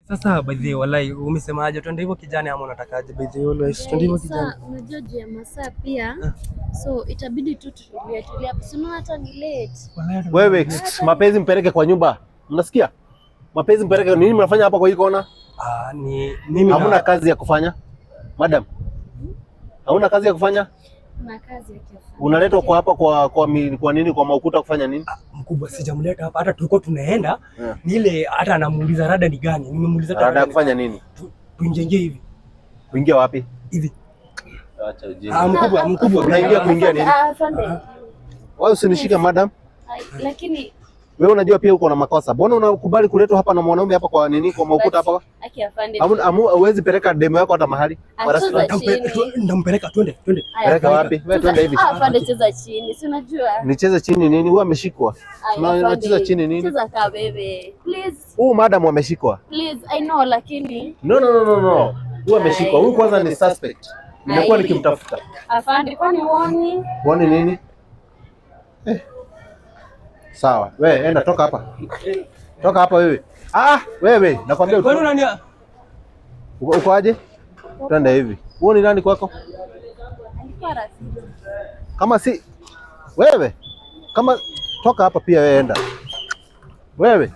Sasa by the way, wallahi umesemaje twende hivyo kijana ama unatakaje? By the way, always twende hivyo kijana. Sasa unajua je masaa pia. So itabidi tu tutulie hapo. Sio hata ni late. Wewe mapenzi mpeleke kwa nyumba. Mnasikia? Mapenzi mpeleke nini mnafanya hapa kwa hii kona? Ni mimi hamna kazi ya kufanya. Madam. Hauna kazi ya kufanya? Na kazi ya kufanya. Unaletwa kwa hapa kwa nini kwa maukuta kufanya nini? Mkubwa sijamleta hapa, hata tulikuwa tunaenda ni ile hata anamuuliza rada ni gani. Nimemuuliza rada kufanya nini? Tuingie hivi. Kuingia wapi? Hivi. Acha ujinga. Mkubwa kuingia nini? Wewe usinishike madam. Lakini wewe unajua pia uko na makosa. Mbona unakubali kuletwa hapa na mwanaume hapa kwa nini? Kwa maukuta hapa? Aki afande. Huwezi peleka demo yako hata mahali. Ndampeleka twende. Peleka wapi? Wewe twende hivi. Afande cheza chini. Si unajua? Nicheze chini nini? Wewe ameshikwa. Unacheza chini nini? Cheza ka bebe. Please. Madam ameshikwa. Please, I know lakini. No. Wewe ameshikwa. Huyu kwanza ni suspect. Nimekuwa nikimtafuta. Afande kwani uoni? Uoni nini? Sawa, wewe enda toka hapa. Toka hapa wewe. Wewe nakwambia uko nani? Uko aje? Twende hivi. Wewe ni nani kwako? Alikuwa rafiki. Kama si wewe. Kama toka hapa pia wewe enda. Wewe